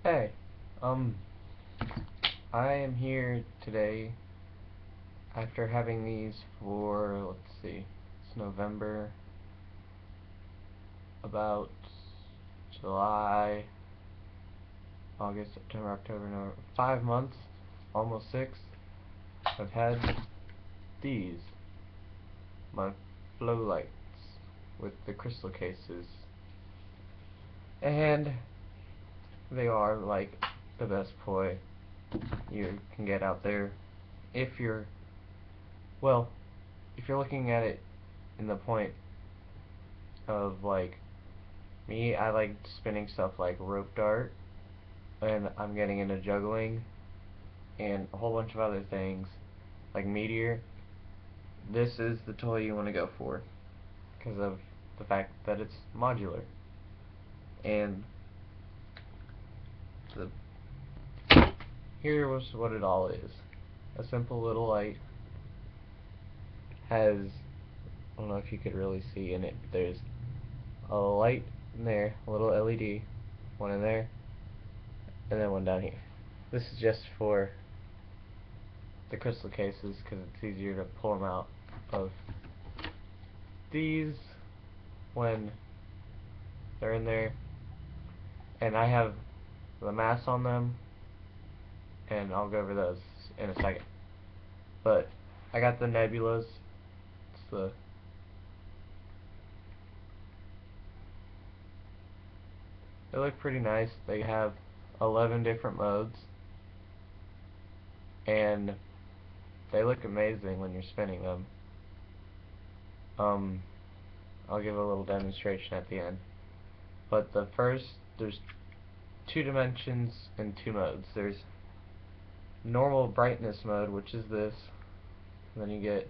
Hey, um, I am here today after having these for, let's see, it's November, about July, August, September, October, November, 5 months, almost 6. I've had these, my flow lights with the crystal cases, and they are like the best poi you can get out there if you're, well, if you're looking at it in the point of like me, I like spinning stuff like rope dart, and I'm getting into juggling and a whole bunch of other things like meteor. This is the toy you want to go for because of the fact that it's modular, and the here was what it all is. A simple little light has, I don't know if you could really see in it, but there's a light in there, a little LED, one in there, and then one down here. This is just for the crystal cases because it's easier to pull them out of these when they're in there. And I have the mass on them, and I'll go over those in a second. But I got the nebulas. They look pretty nice. They have 11 different modes, and they look amazing when you're spinning them. I'll give a little demonstration at the end. But there's 2 dimensions and 2 modes. There's normal brightness mode, which is this, and then you get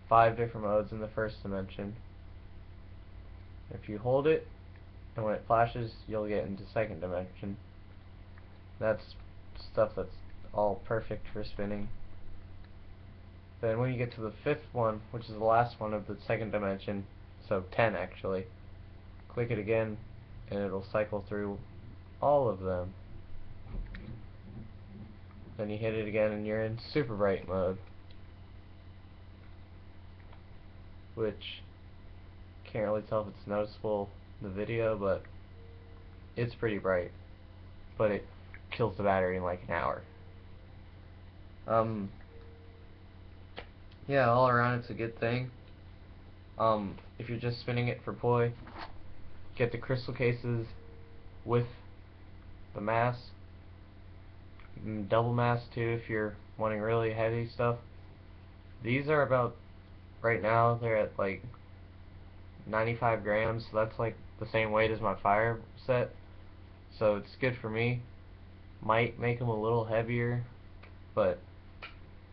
5 different modes in the first dimension. If you hold it, and when it flashes, you'll get into second dimension. That's stuff that's all perfect for spinning. Then when you get to the 5th one, which is the last one of the second dimension, so 10 actually, click it again and it'll cycle through all of them. Then you hit it again and you're in super bright mode, which can't really tell if it's noticeable in the video, but it's pretty bright, but it kills the battery in like an hour. Yeah, all around it's a good thing. If you're just spinning it for poi, get the crystal cases with the mass, double mass too if you're wanting really heavy stuff. These are about, right now they're at like 95 grams, so that's like the same weight as my fire set, so it's good for me. Might make them a little heavier, but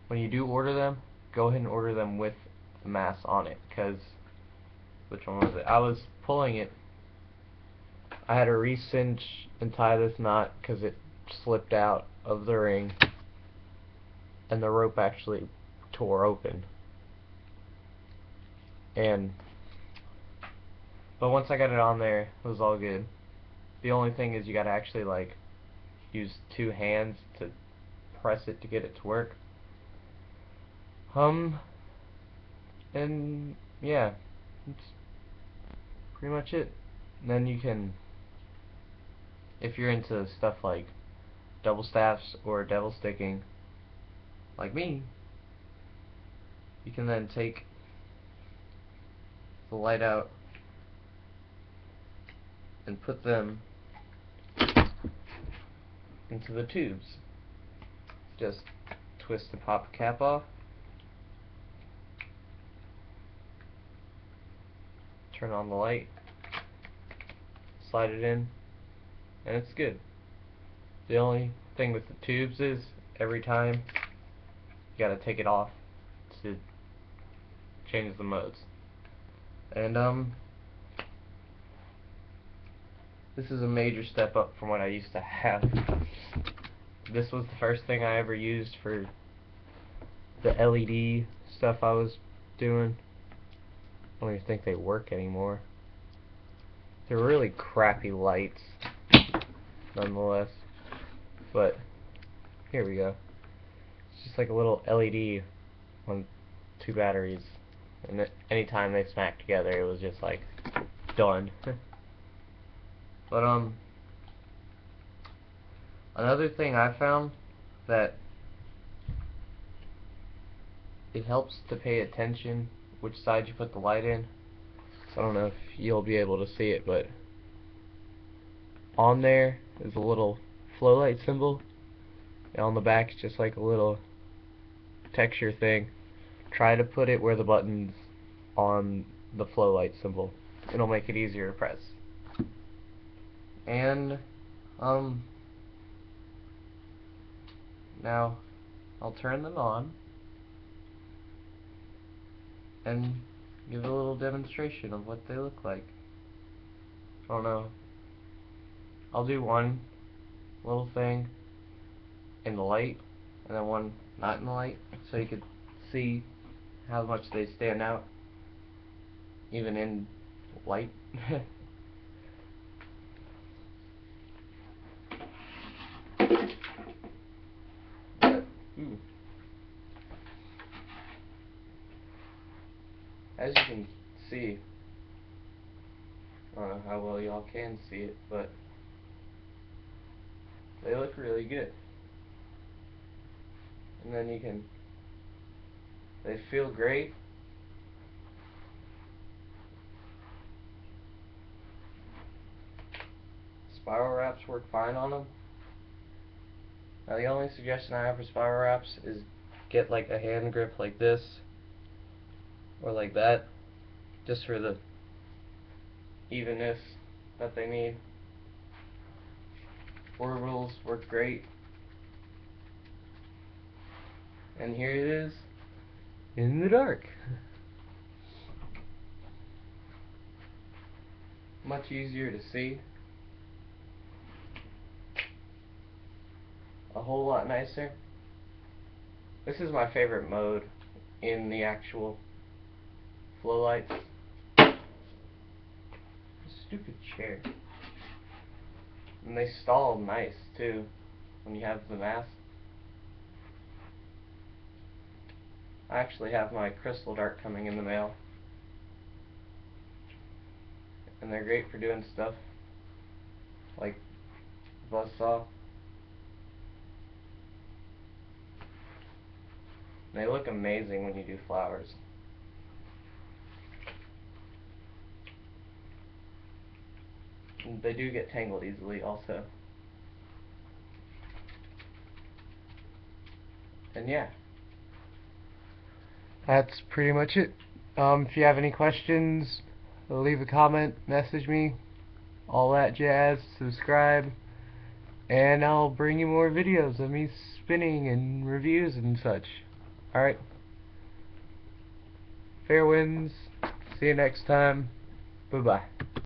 when you do order them, go ahead and order them with the mass on it, because, which one was it? I was pulling it, I had to re-cinch and tie this knot because it slipped out of the ring and the rope actually tore open. But once I got it on there, it was all good. The only thing is you gotta actually like use 2 hands to press it to get it to work. And yeah, that's pretty much it. And then you can, if you're into stuff like double staffs or devil sticking, like me, you can then take the light out and put them into the tubes. Just twist the pop cap off, turn on the light, slide it in, and it's good. The only thing with the tubes is every time you gotta take it off to change the modes. And this is a major step up from what I used to have. This was the first thing I ever used for the LED stuff I was doing. I don't even think they work anymore. They're really crappy lights. nonetheless. But here we go. It's just like a little LED on 2 batteries, and anytime they smacked together, it was just like done. But another thing I found that it helps to pay attention which side you put the light in. So I don't know if you'll be able to see it, but on there is a little flow light symbol, and on the back it's just like a little texture thing. Try to put it where the button's on the flow light symbol. It'll make it easier to press. And now I'll turn them on and give a little demonstration of what they look like. I don't know. I'll do one little thing in the light and then one not in the light, so you could see how much they stand out even in light. As you can see, I don't know how well y'all can see it, but they look really good. And then they feel great. Spiral wraps work fine on them. Now the only suggestion I have for spiral wraps is get like a hand grip like this or like that, just for the evenness that they need. Orbitals work great. And here it is in the dark. Much easier to see. A whole lot nicer. This is my favorite mode in the actual flow lights. Stupid chair. And they stall nice too when you have the mask. I actually have my crystal dart coming in the mail, and they're great for doing stuff like buzzsaw. They look amazing when you do flowers. And they do get tangled easily also. And yeah, that's pretty much it. If you have any questions, leave a comment, message me, all that jazz, subscribe, and I'll bring you more videos of me spinning and reviews and such. Alright, fair winds, see you next time, bye bye.